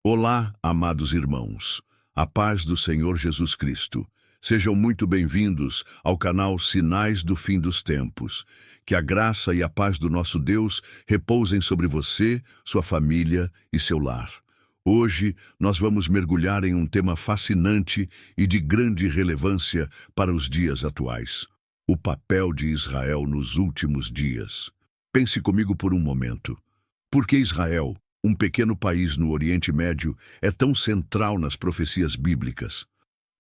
Olá, amados irmãos. A paz do Senhor Jesus Cristo. Sejam muito bem-vindos ao canal Sinais do Fim dos Tempos. Que a graça e a paz do nosso Deus repousem sobre você, sua família e seu lar. Hoje, nós vamos mergulhar em um tema fascinante e de grande relevância para os dias atuais: o papel de Israel nos últimos dias. Pense comigo por um momento. Por que Israel, um pequeno país no Oriente Médio, é tão central nas profecias bíblicas?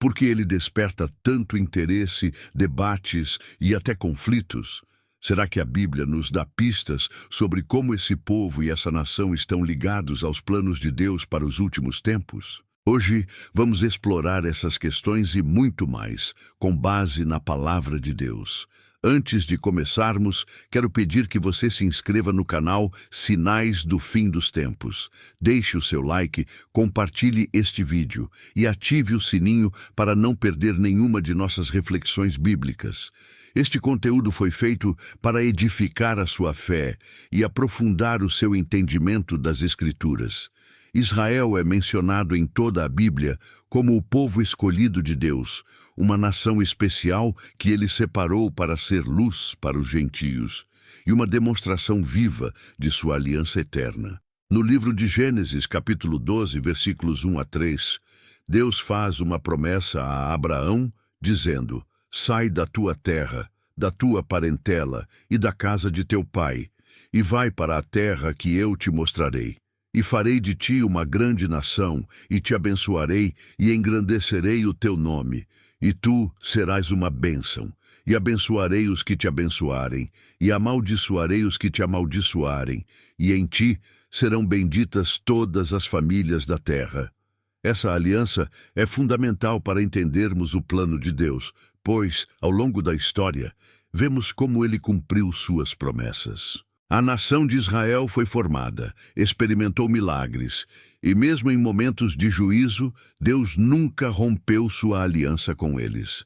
Por que ele desperta tanto interesse, debates e até conflitos? Será que a Bíblia nos dá pistas sobre como esse povo e essa nação estão ligados aos planos de Deus para os últimos tempos? Hoje, vamos explorar essas questões e muito mais, com base na Palavra de Deus. Antes de começarmos, quero pedir que você se inscreva no canal Sinais do Fim dos Tempos. Deixe o seu like, compartilhe este vídeo e ative o sininho para não perder nenhuma de nossas reflexões bíblicas. Este conteúdo foi feito para edificar a sua fé e aprofundar o seu entendimento das Escrituras. Israel é mencionado em toda a Bíblia como o povo escolhido de Deus, uma nação especial que ele separou para ser luz para os gentios, e uma demonstração viva de sua aliança eterna. No livro de Gênesis, capítulo 12, versículos 1 a 3, Deus faz uma promessa a Abraão, dizendo: "Sai da tua terra, da tua parentela e da casa de teu pai, e vai para a terra que eu te mostrarei. E farei de ti uma grande nação, e te abençoarei, e engrandecerei o teu nome. E tu serás uma bênção, e abençoarei os que te abençoarem, e amaldiçoarei os que te amaldiçoarem, e em ti serão benditas todas as famílias da terra." Essa aliança é fundamental para entendermos o plano de Deus, pois, ao longo da história, vemos como ele cumpriu suas promessas. A nação de Israel foi formada, experimentou milagres, e mesmo em momentos de juízo, Deus nunca rompeu sua aliança com eles.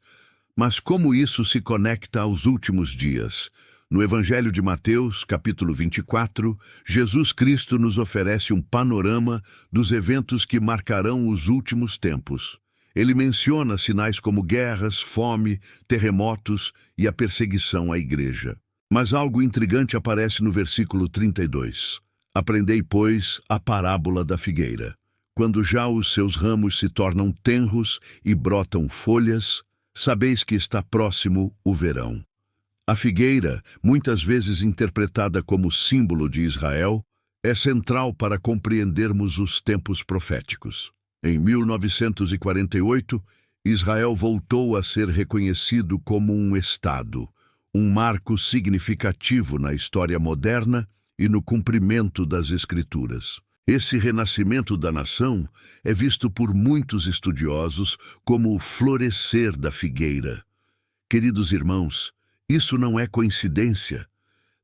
Mas como isso se conecta aos últimos dias? No Evangelho de Mateus, capítulo 24, Jesus Cristo nos oferece um panorama dos eventos que marcarão os últimos tempos. Ele menciona sinais como guerras, fome, terremotos e a perseguição à igreja. Mas algo intrigante aparece no versículo 32. "Aprendei, pois, a parábola da figueira. Quando já os seus ramos se tornam tenros e brotam folhas, sabeis que está próximo o verão." A figueira, muitas vezes interpretada como símbolo de Israel, é central para compreendermos os tempos proféticos. Em 1948, Israel voltou a ser reconhecido como um Estado, um marco significativo na história moderna e no cumprimento das Escrituras. Esse renascimento da nação é visto por muitos estudiosos como o florescer da figueira. Queridos irmãos, isso não é coincidência.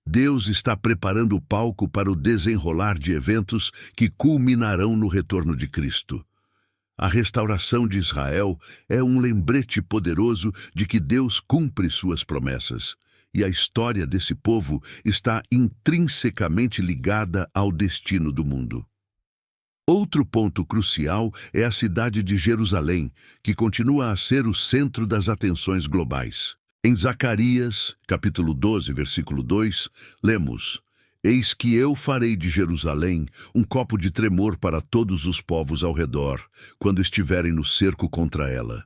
Deus está preparando o palco para o desenrolar de eventos que culminarão no retorno de Cristo. A restauração de Israel é um lembrete poderoso de que Deus cumpre suas promessas, e a história desse povo está intrinsecamente ligada ao destino do mundo. Outro ponto crucial é a cidade de Jerusalém, que continua a ser o centro das atenções globais. Em Zacarias, capítulo 12, versículo 2, lemos: "Eis que eu farei de Jerusalém um copo de tremor para todos os povos ao redor, quando estiverem no cerco contra ela."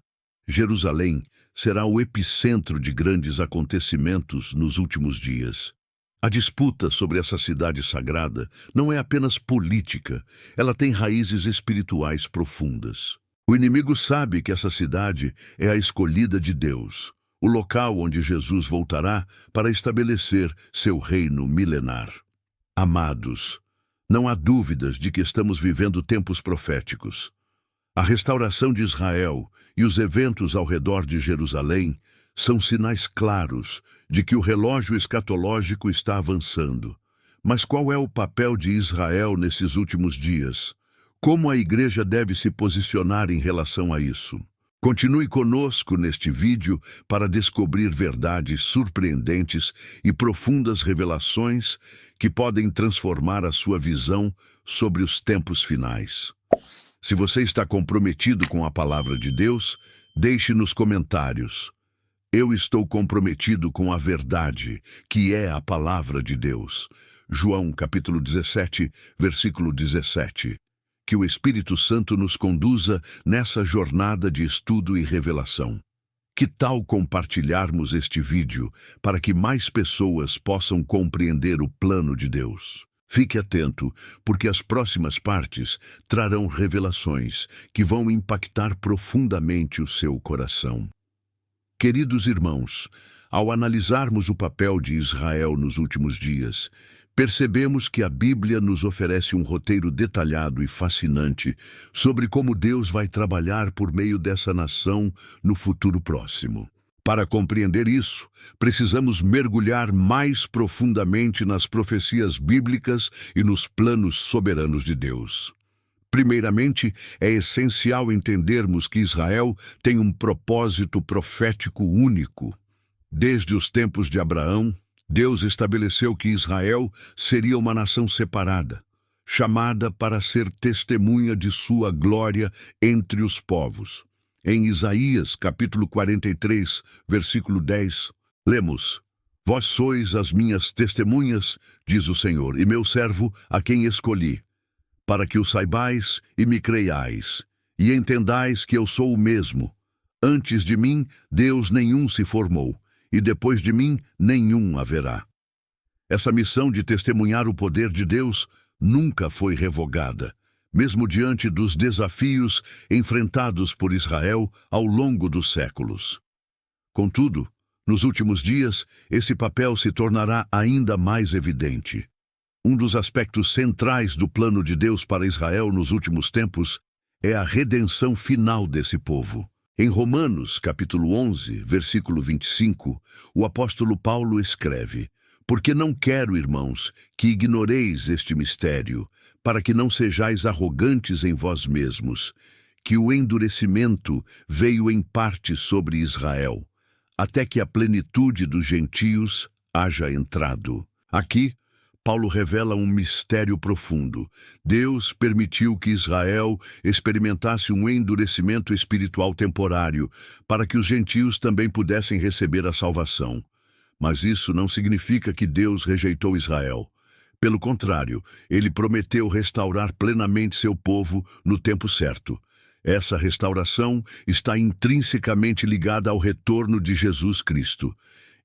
Jerusalém será o epicentro de grandes acontecimentos nos últimos dias. A disputa sobre essa cidade sagrada não é apenas política, ela tem raízes espirituais profundas. O inimigo sabe que essa cidade é a escolhida de Deus, o local onde Jesus voltará para estabelecer seu reino milenar. Amados, não há dúvidas de que estamos vivendo tempos proféticos. A restauração de Israel e os eventos ao redor de Jerusalém são sinais claros de que o relógio escatológico está avançando. Mas qual é o papel de Israel nesses últimos dias? Como a igreja deve se posicionar em relação a isso? Continue conosco neste vídeo para descobrir verdades surpreendentes e profundas revelações que podem transformar a sua visão sobre os tempos finais. Se você está comprometido com a palavra de Deus, deixe nos comentários: eu estou comprometido com a verdade, que é a palavra de Deus. João capítulo 17, versículo 17. Que o Espírito Santo nos conduza nessa jornada de estudo e revelação. Que tal compartilharmos este vídeo para que mais pessoas possam compreender o plano de Deus? Fique atento, porque as próximas partes trarão revelações que vão impactar profundamente o seu coração. Queridos irmãos, ao analisarmos o papel de Israel nos últimos dias, percebemos que a Bíblia nos oferece um roteiro detalhado e fascinante sobre como Deus vai trabalhar por meio dessa nação no futuro próximo. Para compreender isso, precisamos mergulhar mais profundamente nas profecias bíblicas e nos planos soberanos de Deus. Primeiramente, é essencial entendermos que Israel tem um propósito profético único. Desde os tempos de Abraão, Deus estabeleceu que Israel seria uma nação separada, chamada para ser testemunha de sua glória entre os povos. Em Isaías, capítulo 43, versículo 10, lemos: Vós sois as minhas testemunhas, diz o Senhor, e meu servo a quem escolhi, para que o saibais e me creiais, e entendais que eu sou o mesmo. Antes de mim, Deus nenhum se formou, e depois de mim, nenhum haverá. Essa missão de testemunhar o poder de Deus nunca foi revogada, mesmo diante dos desafios enfrentados por Israel ao longo dos séculos. Contudo, nos últimos dias, esse papel se tornará ainda mais evidente. Um dos aspectos centrais do plano de Deus para Israel nos últimos tempos é a redenção final desse povo. Em Romanos, capítulo 11, versículo 25, o apóstolo Paulo escreve: Porque não quero, irmãos, que ignoreis este mistério, para que não sejais arrogantes em vós mesmos, que o endurecimento veio em parte sobre Israel, até que a plenitude dos gentios haja entrado. Aqui, Paulo revela um mistério profundo. Deus permitiu que Israel experimentasse um endurecimento espiritual temporário, para que os gentios também pudessem receber a salvação. Mas isso não significa que Deus rejeitou Israel. Pelo contrário, ele prometeu restaurar plenamente seu povo no tempo certo. Essa restauração está intrinsecamente ligada ao retorno de Jesus Cristo.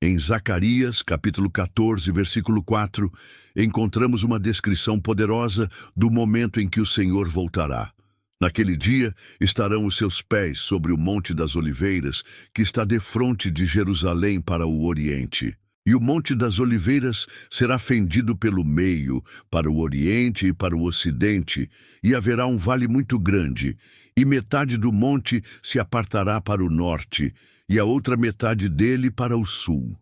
Em Zacarias, capítulo 14, versículo 4, encontramos uma descrição poderosa do momento em que o Senhor voltará. Naquele dia estarão os seus pés sobre o Monte das Oliveiras, que está defronte de Jerusalém para o Oriente. E o Monte das Oliveiras será fendido pelo meio, para o Oriente e para o Ocidente, e haverá um vale muito grande, e metade do monte se apartará para o norte, e a outra metade dele para o sul.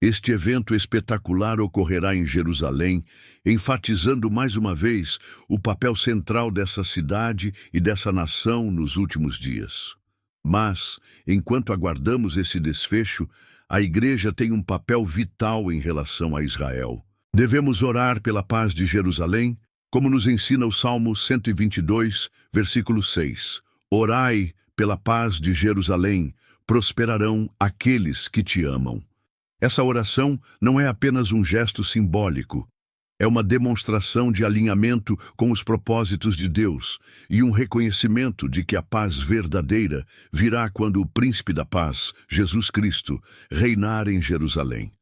Este evento espetacular ocorrerá em Jerusalém, enfatizando mais uma vez o papel central dessa cidade e dessa nação nos últimos dias. Mas, enquanto aguardamos esse desfecho, a Igreja tem um papel vital em relação a Israel. Devemos orar pela paz de Jerusalém, como nos ensina o Salmo 122, versículo 6. Orai pela paz de Jerusalém, prosperarão aqueles que te amam. Essa oração não é apenas um gesto simbólico, é uma demonstração de alinhamento com os propósitos de Deus e um reconhecimento de que a paz verdadeira virá quando o Príncipe da Paz, Jesus Cristo, reinar em Jerusalém.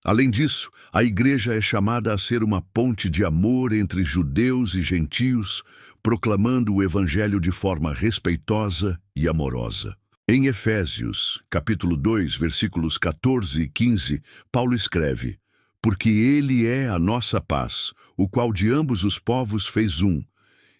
Além disso, a Igreja é chamada a ser uma ponte de amor entre judeus e gentios, proclamando o Evangelho de forma respeitosa e amorosa. Em Efésios, capítulo 2, versículos 14 e 15, Paulo escreve: Porque ele é a nossa paz, o qual de ambos os povos fez um,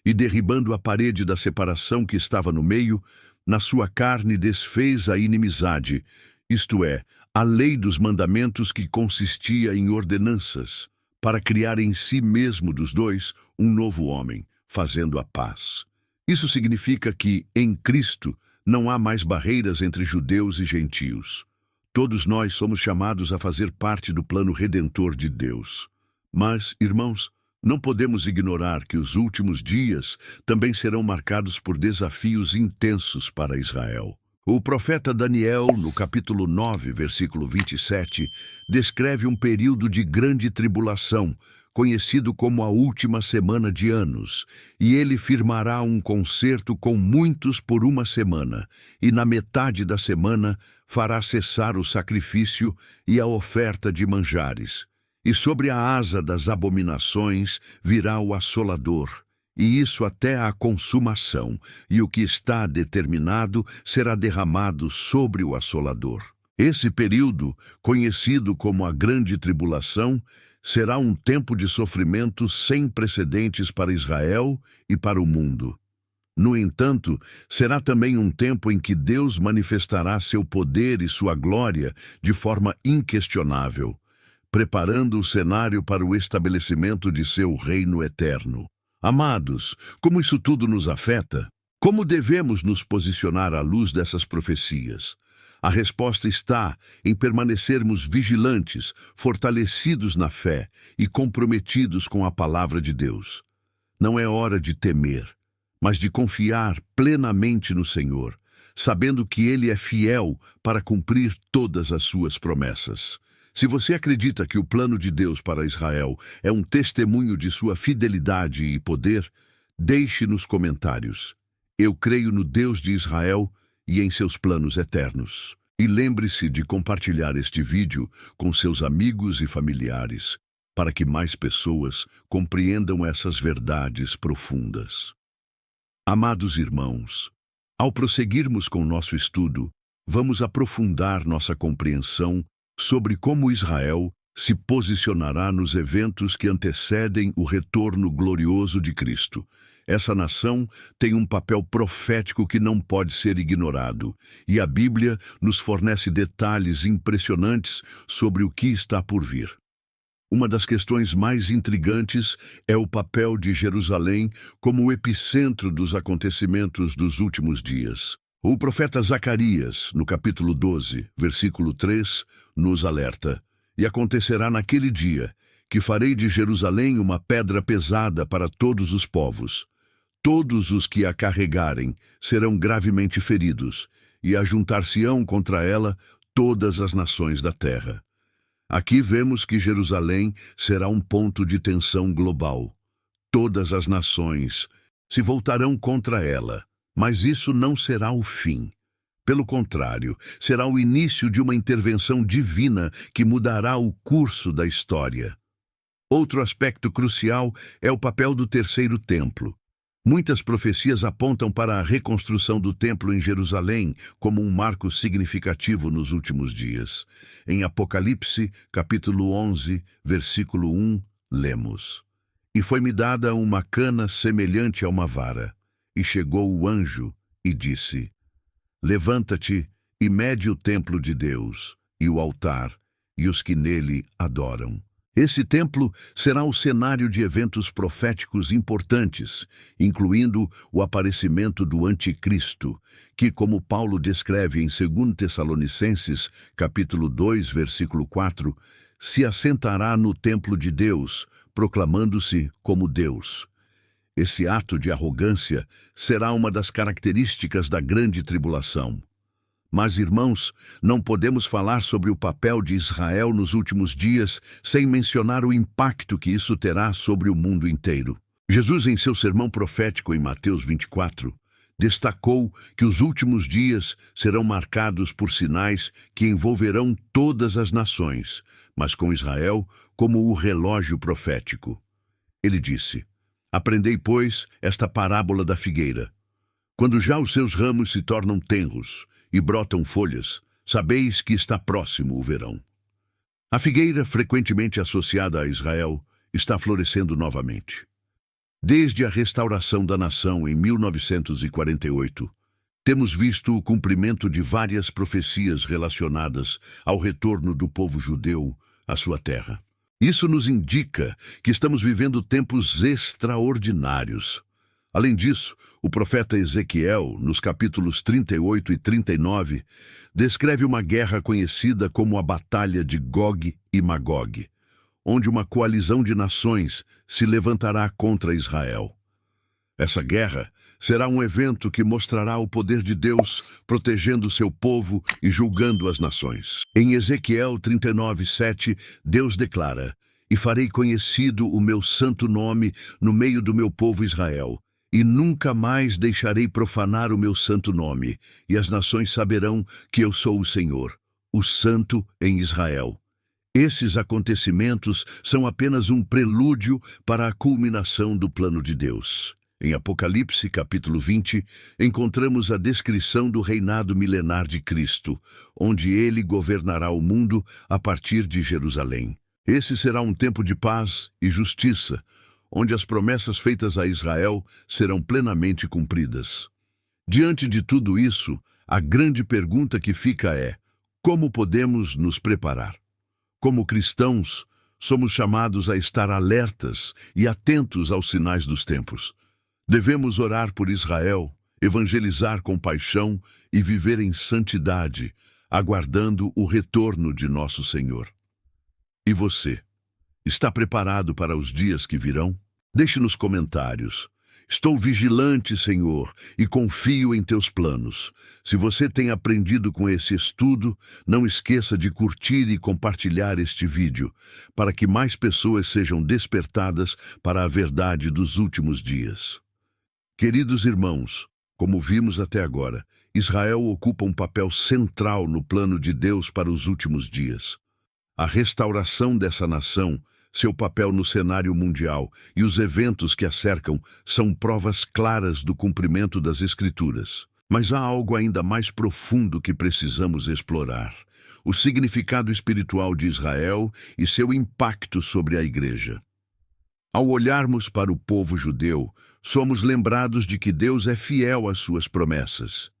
e derribando a parede da separação que estava no meio, na sua carne desfez a inimizade, isto é, a lei dos mandamentos que consistia em ordenanças, para criar em si mesmo dos dois um novo homem, fazendo a paz. Isso significa que, em Cristo, Não há mais barreiras entre judeus e gentios. Todos nós somos chamados a fazer parte do plano redentor de Deus. Mas, irmãos, não podemos ignorar que os últimos dias também serão marcados por desafios intensos para Israel. O profeta Daniel, no capítulo 9, versículo 27, descreve um período de grande tribulação, conhecido como a última semana de anos, e ele firmará um concerto com muitos por uma semana, e na metade da semana fará cessar o sacrifício e a oferta de manjares. E sobre a asa das abominações virá o assolador, e isso até a consumação, e o que está determinado será derramado sobre o assolador. Esse período, conhecido como a Grande Tribulação, será um tempo de sofrimento sem precedentes para Israel e para o mundo. No entanto, será também um tempo em que Deus manifestará seu poder e sua glória de forma inquestionável, preparando o cenário para o estabelecimento de seu reino eterno. Amados, como isso tudo nos afeta? Como devemos nos posicionar à luz dessas profecias? A resposta está em permanecermos vigilantes, fortalecidos na fé e comprometidos com a palavra de Deus. Não é hora de temer, mas de confiar plenamente no Senhor, sabendo que Ele é fiel para cumprir todas as suas promessas. Se você acredita que o plano de Deus para Israel é um testemunho de sua fidelidade e poder, deixe nos comentários: eu creio no Deus de Israel e em seus planos eternos. E lembre-se de compartilhar este vídeo com seus amigos e familiares, para que mais pessoas compreendam essas verdades profundas. Amados irmãos, ao prosseguirmos com nosso estudo, vamos aprofundar nossa compreensão sobre como Israel se posicionará nos eventos que antecedem o retorno glorioso de Cristo. Essa nação tem um papel profético que não pode ser ignorado, e a Bíblia nos fornece detalhes impressionantes sobre o que está por vir. Uma das questões mais intrigantes é o papel de Jerusalém como o epicentro dos acontecimentos dos últimos dias. O profeta Zacarias, no capítulo 12, versículo 3, nos alerta: e acontecerá naquele dia que farei de Jerusalém uma pedra pesada para todos os povos. Todos os que a carregarem serão gravemente feridos, e ajuntar-se-ão contra ela todas as nações da terra. Aqui vemos que Jerusalém será um ponto de tensão global. Todas as nações se voltarão contra ela, mas isso não será o fim. Pelo contrário, será o início de uma intervenção divina que mudará o curso da história. Outro aspecto crucial é o papel do terceiro templo. Muitas profecias apontam para a reconstrução do templo em Jerusalém como um marco significativo nos últimos dias. Em Apocalipse, capítulo 11, versículo 1, lemos: e foi-me dada uma cana semelhante a uma vara, e chegou o anjo e disse: levanta-te e mede o templo de Deus, e o altar, e os que nele adoram. Esse templo será o cenário de eventos proféticos importantes, incluindo o aparecimento do Anticristo, que, como Paulo descreve em 2 Tessalonicenses, capítulo 2, versículo 4, se assentará no templo de Deus, proclamando-se como Deus. Esse ato de arrogância será uma das características da grande tribulação. Mas, irmãos, não podemos falar sobre o papel de Israel nos últimos dias sem mencionar o impacto que isso terá sobre o mundo inteiro. Jesus, em seu sermão profético em Mateus 24, destacou que os últimos dias serão marcados por sinais que envolverão todas as nações, mas com Israel como o relógio profético. Ele disse: aprendei, pois, esta parábola da figueira. Quando já os seus ramos se tornam tenros e brotam folhas, sabeis que está próximo o verão. A figueira, frequentemente associada a Israel, está florescendo novamente. Desde a restauração da nação em 1948, temos visto o cumprimento de várias profecias relacionadas ao retorno do povo judeu à sua terra. Isso nos indica que estamos vivendo tempos extraordinários. Além disso, o profeta Ezequiel, nos capítulos 38 e 39, descreve uma guerra conhecida como a Batalha de Gog e Magog, onde uma coalizão de nações se levantará contra Israel. Essa guerra será um evento que mostrará o poder de Deus protegendo seu povo e julgando as nações. Em Ezequiel 39:7, Deus declara: "E farei conhecido o meu santo nome no meio do meu povo Israel, e nunca mais deixarei profanar o meu santo nome, e as nações saberão que eu sou o Senhor, o Santo em Israel." Esses acontecimentos são apenas um prelúdio para a culminação do plano de Deus. Em Apocalipse, capítulo 20, encontramos a descrição do reinado milenar de Cristo, onde ele governará o mundo a partir de Jerusalém. Esse será um tempo de paz e justiça, onde as promessas feitas a Israel serão plenamente cumpridas. Diante de tudo isso, a grande pergunta que fica é: como podemos nos preparar? Como cristãos, somos chamados a estar alertas e atentos aos sinais dos tempos. Devemos orar por Israel, evangelizar com paixão e viver em santidade, aguardando o retorno de nosso Senhor. E você? Está preparado para os dias que virão? Deixe nos comentários. Estou vigilante, Senhor, e confio em teus planos. Se você tem aprendido com esse estudo, não esqueça de curtir e compartilhar este vídeo, para que mais pessoas sejam despertadas para a verdade dos últimos dias. Queridos irmãos, como vimos até agora, Israel ocupa um papel central no plano de Deus para os últimos dias. A restauração dessa nação, seu papel no cenário mundial e os eventos que a cercam são provas claras do cumprimento das Escrituras. Mas há algo ainda mais profundo que precisamos explorar: o significado espiritual de Israel e seu impacto sobre a Igreja. Ao olharmos para o povo judeu, somos lembrados de que Deus é fiel às suas promessas.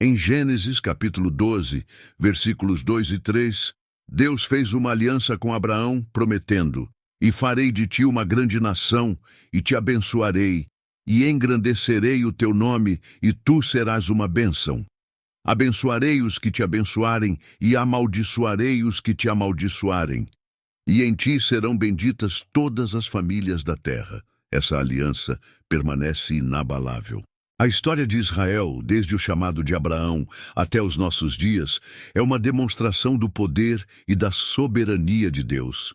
Em Gênesis capítulo 12, versículos 2 e 3, Deus fez uma aliança com Abraão, prometendo: "E farei de ti uma grande nação, e te abençoarei, e engrandecerei o teu nome, e tu serás uma bênção. Abençoarei os que te abençoarem, e amaldiçoarei os que te amaldiçoarem. E em ti serão benditas todas as famílias da terra." Essa aliança permanece inabalável. A história de Israel, desde o chamado de Abraão até os nossos dias, é uma demonstração do poder e da soberania de Deus.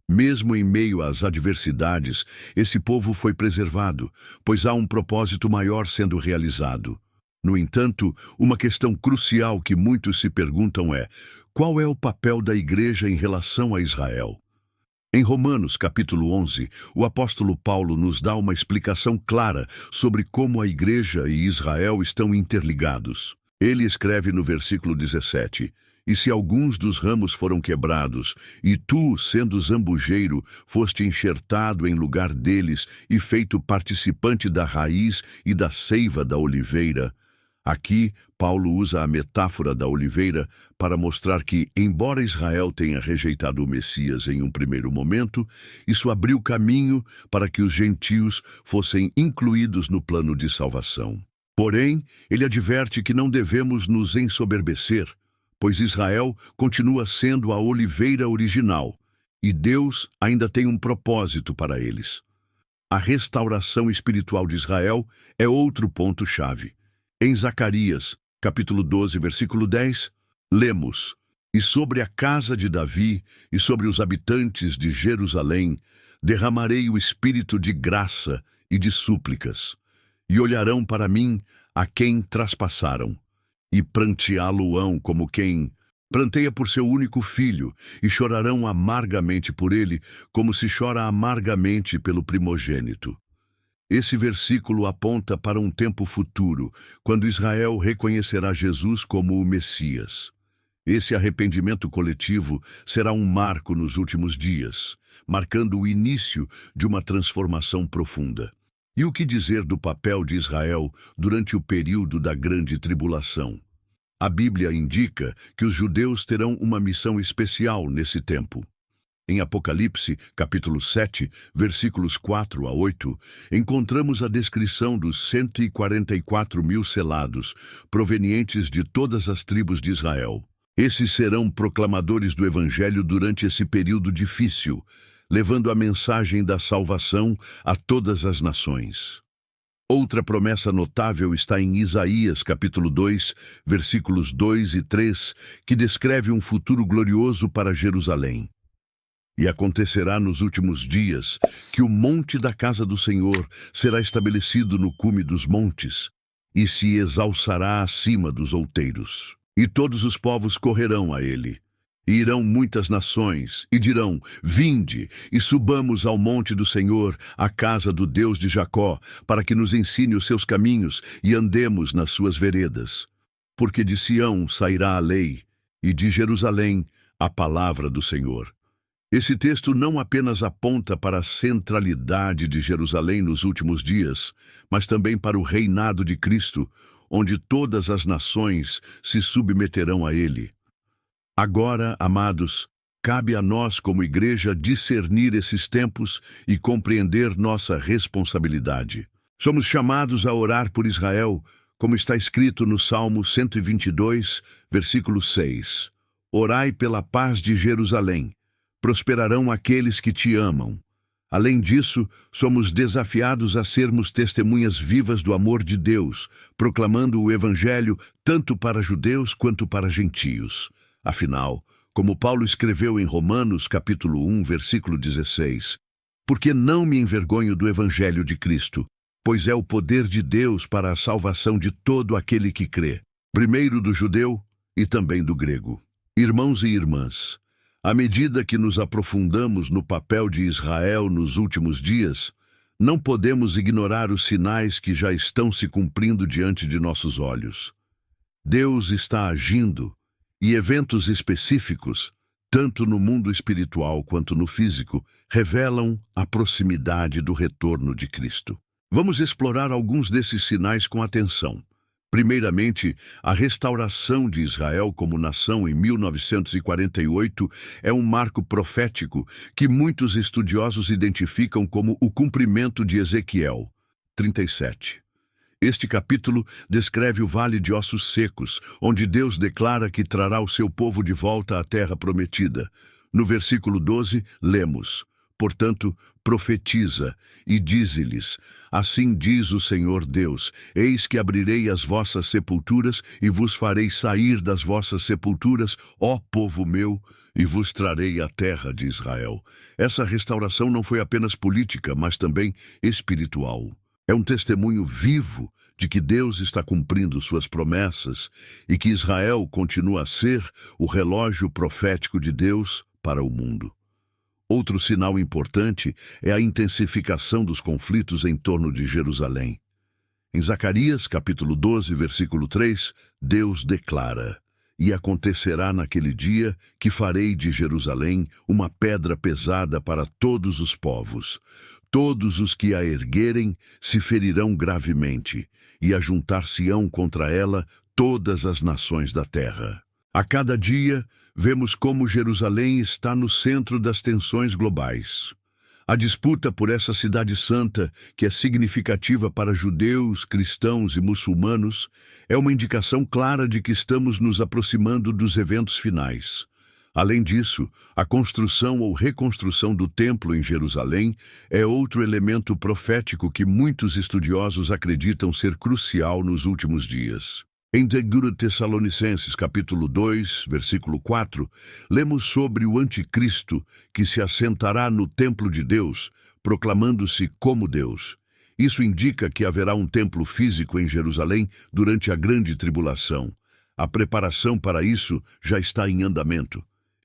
Mesmo em meio às adversidades, esse povo foi preservado, pois há um propósito maior sendo realizado. No entanto, uma questão crucial que muitos se perguntam é: qual é o papel da Igreja em relação a Israel? Em Romanos, capítulo 11, o apóstolo Paulo nos dá uma explicação clara sobre como a Igreja e Israel estão interligados. Ele escreve no versículo 17: "E se alguns dos ramos foram quebrados, e tu, sendo zambujeiro, foste enxertado em lugar deles e feito participante da raiz e da seiva da oliveira." Aqui, Paulo usa a metáfora da oliveira para mostrar que, embora Israel tenha rejeitado o Messias em um primeiro momento, isso abriu caminho para que os gentios fossem incluídos no plano de salvação. Porém, ele adverte que não devemos nos ensoberbecer, pois Israel continua sendo a oliveira original, e Deus ainda tem um propósito para eles. A restauração espiritual de Israel é outro ponto-chave. Em Zacarias, capítulo 12, versículo 10, lemos: "E sobre a casa de Davi e sobre os habitantes de Jerusalém derramarei o espírito de graça e de súplicas, e olharão para mim a quem traspassaram, e pranteá-lo-ão como quem pranteia por seu único filho, e chorarão amargamente por ele, como se chora amargamente pelo primogênito." Esse versículo aponta para um tempo futuro, quando Israel reconhecerá Jesus como o Messias. Esse arrependimento coletivo será um marco nos últimos dias, marcando o início de uma transformação profunda. E o que dizer do papel de Israel durante o período da Grande Tribulação? A Bíblia indica que os judeus terão uma missão especial nesse tempo. Em Apocalipse, capítulo 7, versículos 4 a 8, encontramos a descrição dos 144 mil selados, provenientes de todas as tribos de Israel. Esses serão proclamadores do Evangelho durante esse período difícil, levando a mensagem da salvação a todas as nações. Outra promessa notável está em Isaías, capítulo 2, versículos 2 e 3, que descreve um futuro glorioso para Jerusalém. E acontecerá nos últimos dias que o monte da casa do Senhor será estabelecido no cume dos montes e se exalçará acima dos outeiros. E todos os povos correrão a ele. E irão muitas nações, e dirão: vinde, e subamos ao monte do Senhor, à casa do Deus de Jacó, para que nos ensine os seus caminhos e andemos nas suas veredas. Porque de Sião sairá a lei, e de Jerusalém a palavra do Senhor. Esse texto não apenas aponta para a centralidade de Jerusalém nos últimos dias, mas também para o reinado de Cristo, onde todas as nações se submeterão a ele. Agora, amados, cabe a nós como igreja discernir esses tempos e compreender nossa responsabilidade. Somos chamados a orar por Israel, como está escrito no Salmo 122, versículo 6. Orai pela paz de Jerusalém. Prosperarão aqueles que te amam. Além disso, somos desafiados a sermos testemunhas vivas do amor de Deus, proclamando o Evangelho tanto para judeus quanto para gentios. Afinal, como Paulo escreveu em Romanos, capítulo 1, versículo 16, porque não me envergonho do Evangelho de Cristo, pois é o poder de Deus para a salvação de todo aquele que crê, primeiro do judeu e também do grego. Irmãos e irmãs, à medida que nos aprofundamos no papel de Israel nos últimos dias, não podemos ignorar os sinais que já estão se cumprindo diante de nossos olhos. Deus está agindo, e eventos específicos, tanto no mundo espiritual quanto no físico, revelam a proximidade do retorno de Cristo. Vamos explorar alguns desses sinais com atenção. Primeiramente, a restauração de Israel como nação em 1948 é um marco profético que muitos estudiosos identificam como o cumprimento de Ezequiel 37. Este capítulo descreve o Vale de Ossos Secos, onde Deus declara que trará o seu povo de volta à terra prometida. No versículo 12, lemos: portanto, profetiza e dize-lhes: assim diz o Senhor Deus, eis que abrirei as vossas sepulturas e vos farei sair das vossas sepulturas, ó povo meu, e vos trarei a terra de Israel. Essa restauração não foi apenas política, mas também espiritual. É um testemunho vivo de que Deus está cumprindo suas promessas e que Israel continua a ser o relógio profético de Deus para o mundo. Outro sinal importante é a intensificação dos conflitos em torno de Jerusalém. Em Zacarias, capítulo 12, versículo 3, Deus declara: e acontecerá naquele dia que farei de Jerusalém uma pedra pesada para todos os povos. Todos os que a erguerem se ferirão gravemente, e ajuntar-se-ão contra ela todas as nações da terra. A cada dia, vemos como Jerusalém está no centro das tensões globais. A disputa por essa cidade santa, que é significativa para judeus, cristãos e muçulmanos, é uma indicação clara de que estamos nos aproximando dos eventos finais. Além disso, a construção ou reconstrução do templo em Jerusalém é outro elemento profético que muitos estudiosos acreditam ser crucial nos últimos dias. Em 2 Tessalonicenses, capítulo 2, versículo 4, lemos sobre o anticristo que se assentará no templo de Deus, proclamando-se como Deus. Isso indica que haverá um templo físico em Jerusalém durante a grande tribulação. A preparação para isso já está em andamento.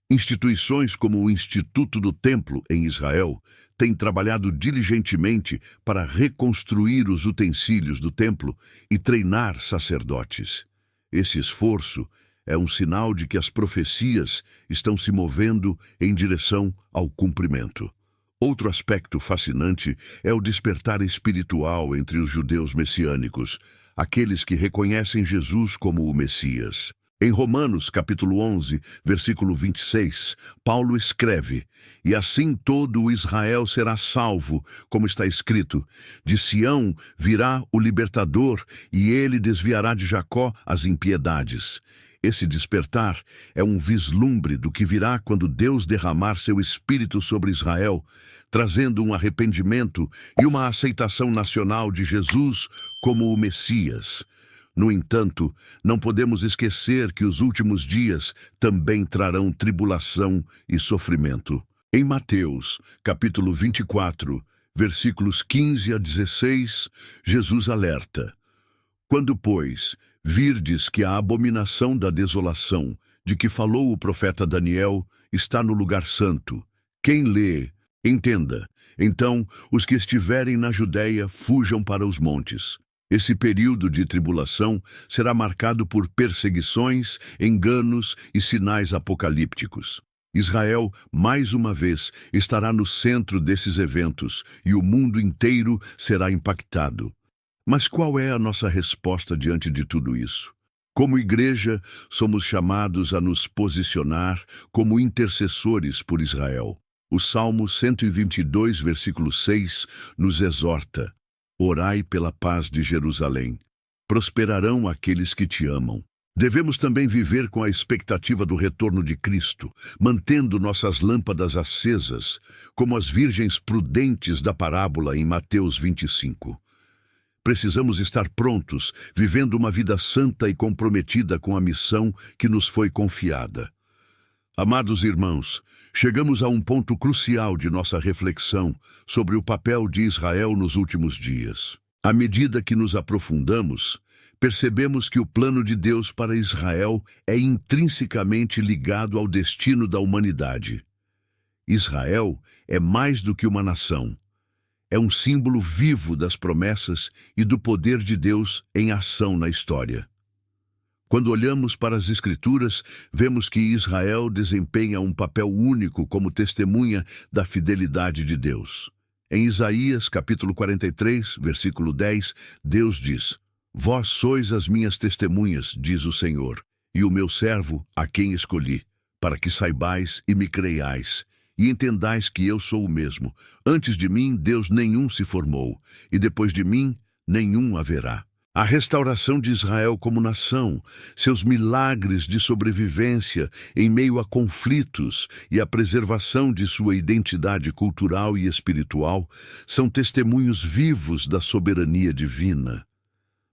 Instituições como o Instituto do Templo em Israel têm trabalhado diligentemente para reconstruir os utensílios do templo e treinar sacerdotes. Esse esforço é um sinal de que as profecias estão se movendo em direção ao cumprimento. Outro aspecto fascinante é o despertar espiritual entre os judeus messiânicos, aqueles que reconhecem Jesus como o Messias. Em Romanos, capítulo 11, versículo 26, Paulo escreve: "E assim todo o Israel será salvo, como está escrito: de Sião virá o libertador, e ele desviará de Jacó as impiedades." Esse despertar é um vislumbre do que virá quando Deus derramar seu Espírito sobre Israel, trazendo um arrependimento e uma aceitação nacional de Jesus como o Messias. No entanto, não podemos esquecer que os últimos dias também trarão tribulação e sofrimento. Em Mateus, capítulo 24, versículos 15 a 16, Jesus alerta: "Quando, pois, virdes que a abominação da desolação, de que falou o profeta Daniel, está no lugar santo, quem lê, entenda. Então, os que estiverem na Judéia fujam para os montes." Esse período de tribulação será marcado por perseguições, enganos e sinais apocalípticos. Israel, mais uma vez, estará no centro desses eventos e o mundo inteiro será impactado. Mas qual é a nossa resposta diante de tudo isso? Como igreja, somos chamados a nos posicionar como intercessores por Israel. O Salmo 122, versículo 6, nos exorta: "Orai pela paz de Jerusalém. Prosperarão aqueles que te amam." Devemos também viver com a expectativa do retorno de Cristo, mantendo nossas lâmpadas acesas, como as virgens prudentes da parábola em Mateus 25. Precisamos estar prontos, vivendo uma vida santa e comprometida com a missão que nos foi confiada. Amados irmãos, chegamos a um ponto crucial de nossa reflexão sobre o papel de Israel nos últimos dias. À medida que nos aprofundamos, percebemos que o plano de Deus para Israel é intrinsecamente ligado ao destino da humanidade. Israel é mais do que uma nação. É um símbolo vivo das promessas e do poder de Deus em ação na história. Quando olhamos para as Escrituras, vemos que Israel desempenha um papel único como testemunha da fidelidade de Deus. Em Isaías, capítulo 43, versículo 10, Deus diz: "Vós sois as minhas testemunhas, diz o Senhor, e o meu servo, a quem escolhi, para que saibais e me creiais, e entendais que eu sou o mesmo. Antes de mim, Deus nenhum se formou, e depois de mim, nenhum haverá." A restauração de Israel como nação, seus milagres de sobrevivência em meio a conflitos e a preservação de sua identidade cultural e espiritual são testemunhos vivos da soberania divina.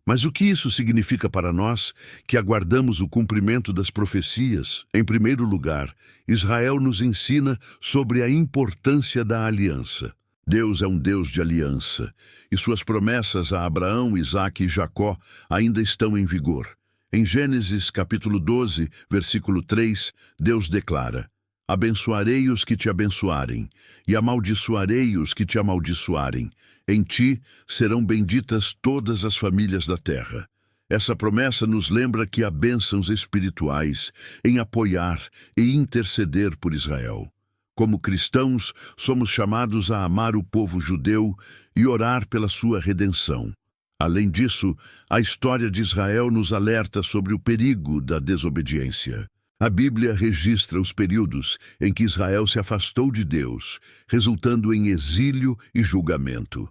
Mas o que isso significa para nós, que aguardamos o cumprimento das profecias? Em primeiro lugar, Israel nos ensina sobre a importância da aliança. Deus é um Deus de aliança, e suas promessas a Abraão, Isaque e Jacó ainda estão em vigor. Em Gênesis, capítulo 12, versículo 3, Deus declara: "Abençoarei os que te abençoarem, e amaldiçoarei os que te amaldiçoarem. Em ti serão benditas todas as famílias da terra." Essa promessa nos lembra que há bênçãos espirituais em apoiar e interceder por Israel. Como cristãos, somos chamados a amar o povo judeu e orar pela sua redenção. Além disso, a história de Israel nos alerta sobre o perigo da desobediência. A Bíblia registra os períodos em que Israel se afastou de Deus, resultando em exílio e julgamento.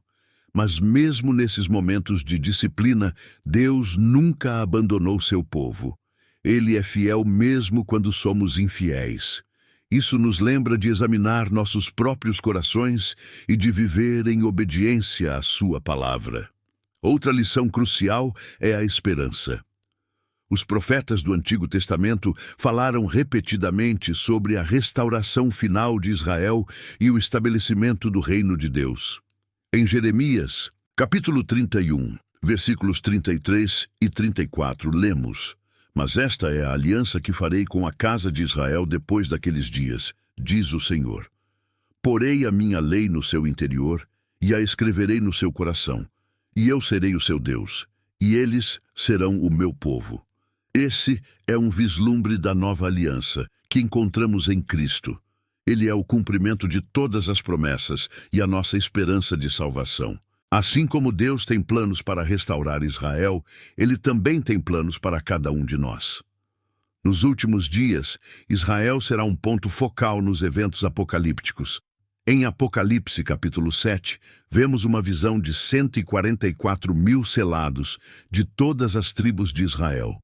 Mas mesmo nesses momentos de disciplina, Deus nunca abandonou seu povo. Ele é fiel mesmo quando somos infiéis. Isso nos lembra de examinar nossos próprios corações e de viver em obediência à sua palavra. Outra lição crucial é a esperança. Os profetas do Antigo Testamento falaram repetidamente sobre a restauração final de Israel e o estabelecimento do reino de Deus. Em Jeremias, capítulo 31, versículos 33 e 34, lemos: "Mas esta é a aliança que farei com a casa de Israel depois daqueles dias, diz o Senhor. Porei a minha lei no seu interior e a escreverei no seu coração, e eu serei o seu Deus, e eles serão o meu povo." Esse é um vislumbre da nova aliança que encontramos em Cristo. Ele é o cumprimento de todas as promessas e a nossa esperança de salvação. Assim como Deus tem planos para restaurar Israel, Ele também tem planos para cada um de nós. Nos últimos dias, Israel será um ponto focal nos eventos apocalípticos. Em Apocalipse capítulo 7, vemos uma visão de 144 mil selados de todas as tribos de Israel.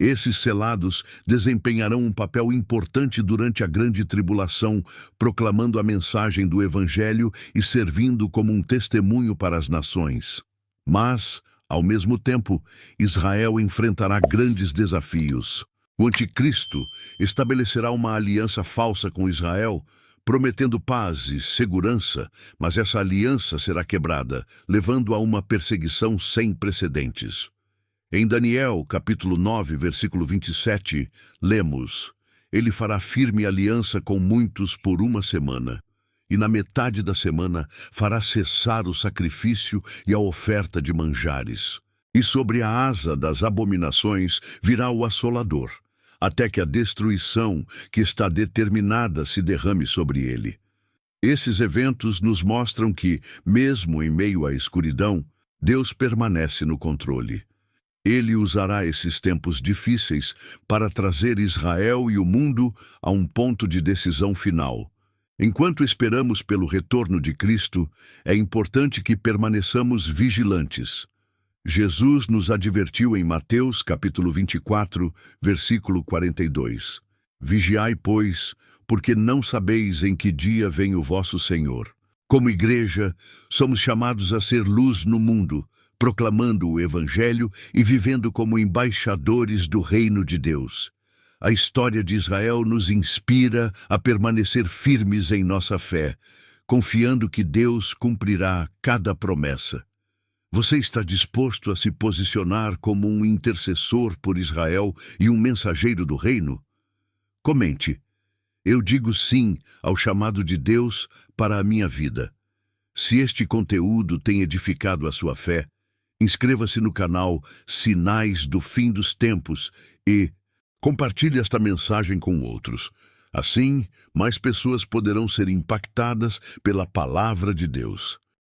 Esses selados desempenharão um papel importante durante a grande tribulação, proclamando a mensagem do Evangelho e servindo como um testemunho para as nações. Mas, ao mesmo tempo, Israel enfrentará grandes desafios. O Anticristo estabelecerá uma aliança falsa com Israel, prometendo paz e segurança, mas essa aliança será quebrada, levando a uma perseguição sem precedentes. Em Daniel, capítulo 9, versículo 27, lemos: Ele fará firme aliança com muitos por uma semana, e na metade da semana fará cessar o sacrifício e a oferta de manjares. E sobre a asa das abominações virá o assolador, até que a destruição que está determinada se derrame sobre ele. Esses eventos nos mostram que, mesmo em meio à escuridão, Deus permanece no controle. Ele usará esses tempos difíceis para trazer Israel e o mundo a um ponto de decisão final. Enquanto esperamos pelo retorno de Cristo, é importante que permaneçamos vigilantes. Jesus nos advertiu em Mateus, capítulo 24, versículo 42. Vigiai, pois, porque não sabeis em que dia vem o vosso Senhor. Como igreja, somos chamados a ser luz no mundo, proclamando o Evangelho e vivendo como embaixadores do reino de Deus. A história de Israel nos inspira a permanecer firmes em nossa fé, confiando que Deus cumprirá cada promessa. Você está disposto a se posicionar como um intercessor por Israel e um mensageiro do reino? Comente: eu digo sim ao chamado de Deus para a minha vida. Se este conteúdo tem edificado a sua fé, inscreva-se no canal Sinais do Fim dos Tempos e compartilhe esta mensagem com outros. Assim, mais pessoas poderão ser impactadas pela palavra de Deus.